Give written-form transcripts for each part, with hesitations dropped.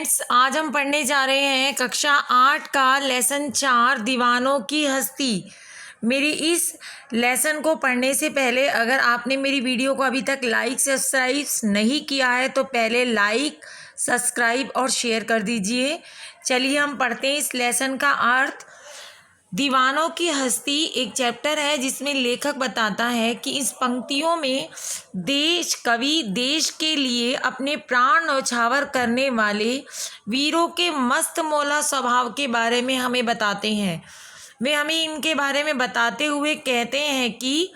Friends, आज हम पढ़ने जा रहे हैं कक्षा 8 का लेसन 4 दीवानों की हस्ती। मेरी इस लेसन को पढ़ने से पहले अगर आपने मेरी वीडियो को अभी तक लाइक सब्सक्राइब नहीं किया है तो पहले लाइक सब्सक्राइब और शेयर कर दीजिए। चलिए हम पढ़ते हैं इस लेसन का अर्थ। दीवानों की हस्ती एक चैप्टर है जिसमें लेखक बताता है कि इस पंक्तियों में कवि देश के लिए अपने प्राण न्यौछावर करने वाले वीरों के मस्त मौला स्वभाव के बारे में हमें बताते हैं। वे हमें इनके बारे में बताते हुए कहते हैं कि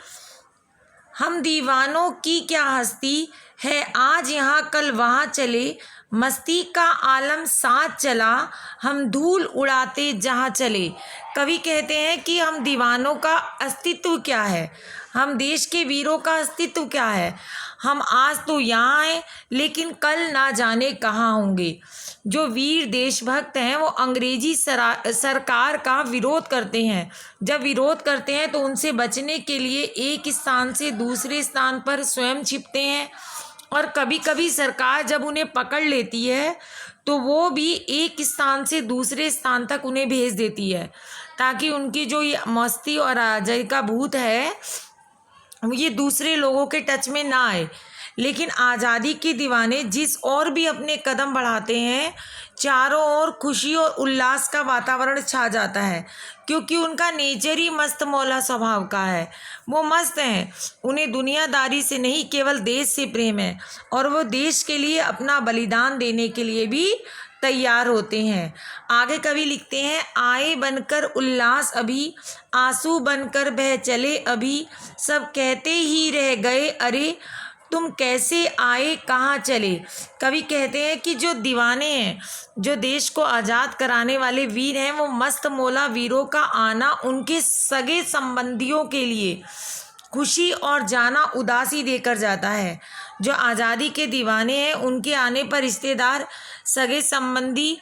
हम दीवानों की क्या हस्ती है, आज यहाँ कल वहाँ चले, मस्ती का आलम साथ चला, हम धूल उड़ाते जहाँ चले। कवि कहते हैं कि हम दीवानों का अस्तित्व क्या है, हम देश के वीरों का अस्तित्व क्या है। हम आज तो यहाँ हैं लेकिन कल ना जाने कहाँ होंगे। जो वीर देशभक्त हैं वो अंग्रेजी सरकार का विरोध करते हैं। जब विरोध करते हैं तो उनसे बचने के लिए एक स्थान से दूसरे स्थान पर स्वयं छिपते हैं और कभी कभी सरकार जब उन्हें पकड़ लेती है तो वो भी एक स्थान से दूसरे स्थान तक उन्हें भेज देती है ताकि उनकी जो ये मस्ती और अराजकता का भूत है ये दूसरे लोगों के टच में ना आए। लेकिन आज़ादी के दीवाने जिस और भी अपने कदम बढ़ाते हैं चारों ओर खुशी और उल्लास का वातावरण छा जाता है क्योंकि उनका नेचर ही मस्त मौला स्वभाव का है। वो मस्त हैं, उन्हें दुनियादारी से नहीं केवल देश से प्रेम है और वो देश के लिए अपना बलिदान देने के लिए भी तैयार होते हैं। आगे कवि लिखते हैं, आए बनकर उल्लास अभी, आंसू बनकर बह चले अभी, सब कहते ही रह गए अरे तुम कैसे आए कहाँ चले। कवि कहते हैं कि जो दीवाने हैं, जो देश को आज़ाद कराने वाले वीर हैं, वो मस्त मौला वीरों का आना उनके सगे संबंधियों के लिए खुशी और जाना उदासी देकर जाता है। जो आज़ादी के दीवाने हैं उनके आने पर रिश्तेदार सगे संबंधी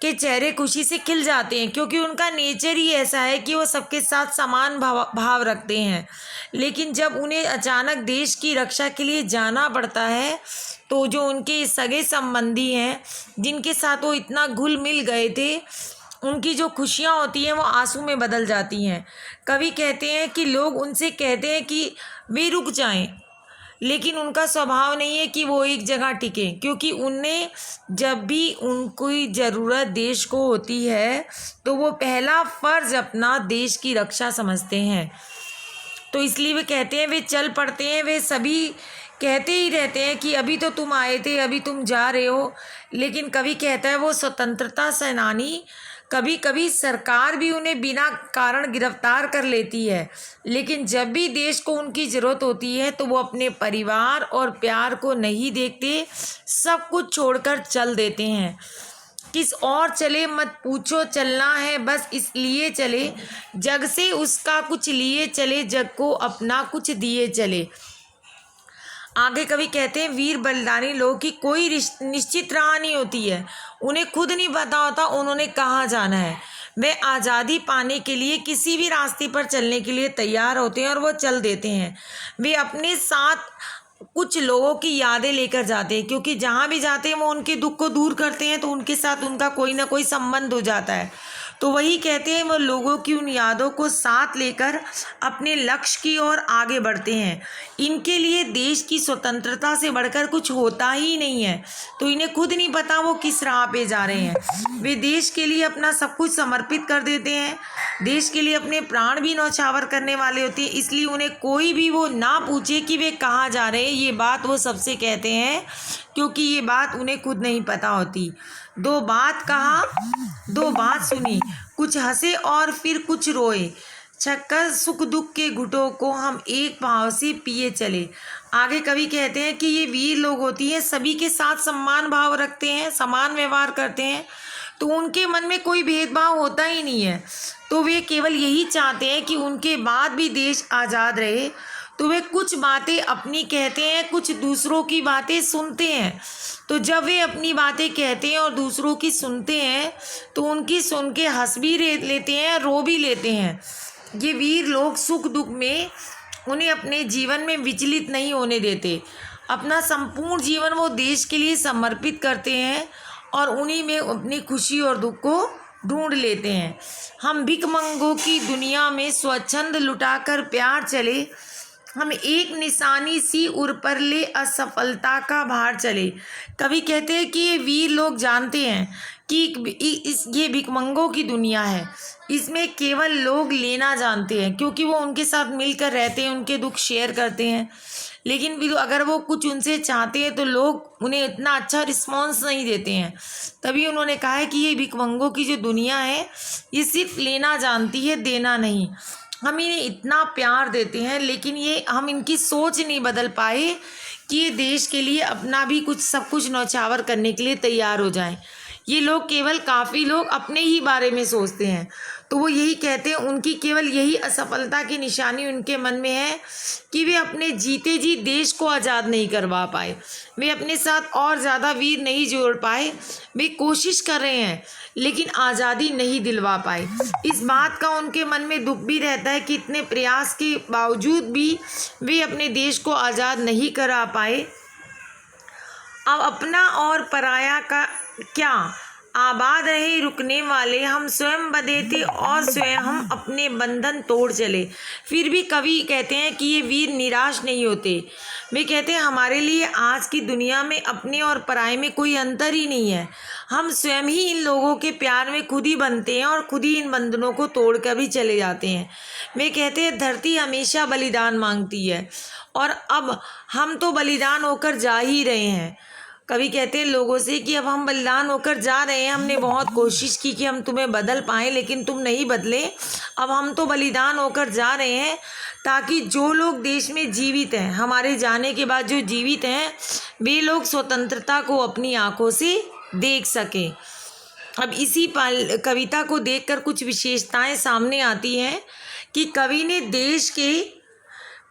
के चेहरे खुशी से खिल जाते हैं क्योंकि उनका नेचर ही ऐसा है कि वो सबके साथ समान भाव रखते हैं। लेकिन जब उन्हें अचानक देश की रक्षा के लिए जाना पड़ता है तो जो उनके सगे संबंधी हैं जिनके साथ वो इतना घुल मिल गए थे उनकी जो खुशियाँ होती हैं वो आंसू में बदल जाती हैं। कवि कहते हैं कि लोग उनसे कहते हैं कि वे रुक जाएं, लेकिन उनका स्वभाव नहीं है कि वो एक जगह टिके क्योंकि उन्हें जब भी उनकी ज़रूरत देश को होती है तो वो पहला फ़र्ज़ अपना देश की रक्षा समझते हैं। तो इसलिए वे कहते हैं, वे चल पड़ते हैं। वे सभी कहते ही रहते हैं कि अभी तो तुम आए थे, अभी तुम जा रहे हो। लेकिन कवि कहता है वो स्वतंत्रता सेनानी, कभी कभी सरकार भी उन्हें बिना कारण गिरफ्तार कर लेती है, लेकिन जब भी देश को उनकी ज़रूरत होती है तो वो अपने परिवार और प्यार को नहीं देखते, सब कुछ छोड़कर चल देते हैं। किस और चले मत पूछो, चलना है बस इसलिए चले, जग से उसका कुछ लिए चले, जग को अपना कुछ दिए चले। आगे कवि कहते हैं, वीर बलिदानी लोगों की कोई निश्चित राह नहीं होती है, उन्हें खुद नहीं पता होता उन्होंने कहाँ जाना है। वे आज़ादी पाने के लिए किसी भी रास्ते पर चलने के लिए तैयार होते हैं और वो चल देते हैं। वे अपने साथ कुछ लोगों की यादें लेकर जाते हैं क्योंकि जहाँ भी जाते हैं वो उनके दुख को दूर करते हैं तो उनके साथ उनका कोई ना कोई संबंध हो जाता है। तो वही कहते हैं, वो लोगों की उन यादों को साथ लेकर अपने लक्ष्य की ओर आगे बढ़ते हैं। इनके लिए देश की स्वतंत्रता से बढ़कर कुछ होता ही नहीं है तो इन्हें खुद नहीं पता वो किस राह पे जा रहे हैं। वे देश के लिए अपना सब कुछ समर्पित कर देते हैं, देश के लिए अपने प्राण भी न्यौछावर करने वाले होते हैं। इसलिए उन्हें कोई भी वो ना पूछे कि वे कहाँ जा रहे हैं, ये बात वो सबसे कहते हैं क्योंकि ये बात उन्हें खुद नहीं पता होती। दो बात कहा, दो बात सुनी, कुछ हंसे और फिर कुछ रोए, छक्कर सुख दुख के घुटों को हम एक भाव से पिए चले। आगे कवि कहते हैं कि ये वीर लोग होती हैं, सभी के साथ सम्मान भाव रखते हैं, समान व्यवहार करते हैं, तो उनके मन में कोई भेदभाव होता ही नहीं है। तो वे केवल यही चाहते हैं कि उनके बाद भी देश आज़ाद रहे। तो वे कुछ बातें अपनी कहते हैं, कुछ दूसरों की बातें सुनते हैं। तो जब वे अपनी बातें कहते हैं और दूसरों की सुनते हैं तो उनकी सुन के हंस भी लेते हैं, रो भी लेते हैं। ये वीर लोग सुख दुख में उन्हें अपने जीवन में विचलित नहीं होने देते, अपना संपूर्ण जीवन वो देश के लिए समर्पित करते हैं और उन्हीं में अपनी खुशी और दुख को ढूंढ लेते हैं। हम भिखमंगों की दुनिया में स्वच्छंद लुटाकर प्यार चले, हम एक निशानी सी उर पर ले असफलता का भार चले। कवि कहते हैं कि ये वीर लोग जानते हैं कि ये भिखमंगों की दुनिया है, इसमें केवल लोग लेना जानते हैं, क्योंकि वो उनके साथ मिलकर रहते हैं, उनके दुख शेयर करते हैं। लेकिन फिर अगर वो कुछ उनसे चाहते हैं तो लोग उन्हें इतना अच्छा रिस्पॉन्स नहीं देते हैं। तभी उन्होंने कहा है कि ये भिखमंगों की जो दुनिया है ये सिर्फ लेना जानती है, देना नहीं। हम इन्हें इतना प्यार देते हैं, लेकिन ये हम इनकी सोच नहीं बदल पाए कि ये देश के लिए अपना भी कुछ सब कुछ न्यौछावर करने के लिए तैयार हो जाएं। ये लोग केवल काफ़ी लोग अपने ही बारे में सोचते हैं, तो वो यही कहते हैं, उनकी केवल यही असफलता की निशानी उनके मन में है कि वे अपने जीते जी देश को आज़ाद नहीं करवा पाए, वे अपने साथ और ज़्यादा वीर नहीं जोड़ पाए। वे कोशिश कर रहे हैं लेकिन आज़ादी नहीं दिलवा पाए। इस बात का उनके मन में दुख भी रहता है कि इतने प्रयास के बावजूद भी वे अपने देश को आज़ाद नहीं करा पाए। अब अपना और पराया का क्या, आबाद रहे रुकने वाले, हम स्वयं बंधे थे और स्वयं हम अपने बंधन तोड़ चले। फिर भी कवि कहते हैं कि ये वीर निराश नहीं होते। वे कहते हैं हमारे लिए आज की दुनिया में अपने और पराये में कोई अंतर ही नहीं है, हम स्वयं ही इन लोगों के प्यार में खुद ही बनते हैं और खुद ही इन बंधनों को तोड़ कर भी चले जाते हैं। वे कहते हैं धरती हमेशा बलिदान मांगती है और अब हम तो बलिदान होकर जा ही रहे हैं। कवि कहते हैं लोगों से कि अब हम बलिदान होकर जा रहे हैं, हमने बहुत कोशिश की कि हम तुम्हें बदल पाएं लेकिन तुम नहीं बदले। अब हम तो बलिदान होकर जा रहे हैं ताकि जो लोग देश में जीवित हैं, हमारे जाने के बाद जो जीवित हैं, वे लोग स्वतंत्रता को अपनी आंखों से देख सकें। अब इसी कविता को देखकर कुछ विशेषताएं सामने आती हैं कि कवि ने देश के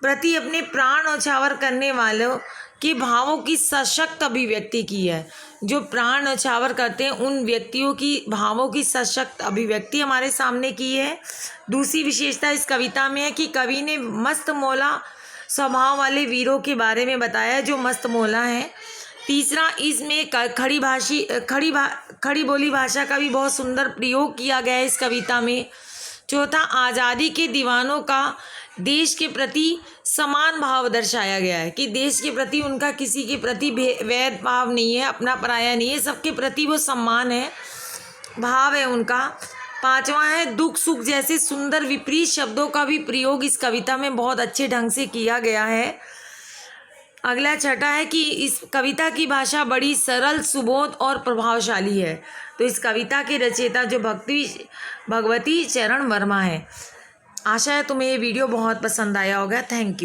प्रति अपने प्राण न्यौछावर करने वालों के भावों की सशक्त अभिव्यक्ति की है। जो प्राण न्यौछावर करते हैं उन व्यक्तियों की भावों की सशक्त अभिव्यक्ति हमारे सामने की है। दूसरी विशेषता इस कविता में है कि कवि ने मस्त मौला स्वभाव वाले वीरों के बारे में बताया जो मस्त मौला हैं। तीसरा, इसमें खड़ी बोली भाषा का भी बहुत सुंदर प्रयोग किया गया है इस कविता में। चौथा, आज़ादी के दीवानों का देश के प्रति समान भाव दर्शाया गया है कि देश के प्रति उनका किसी के प्रति वैर भाव नहीं है, अपना पराया नहीं है, सबके प्रति वो सम्मान है, भाव है उनका। पांचवा है दुख सुख जैसे सुंदर विपरीत शब्दों का भी प्रयोग इस कविता में बहुत अच्छे ढंग से किया गया है। अगला छठा है कि इस कविता की भाषा बड़ी सरल, सुबोध और प्रभावशाली है। तो इस कविता के रचयिता जो भगवती चरण वर्मा है। आशा है तुम्हें ये वीडियो बहुत पसंद आया होगा। Thank you.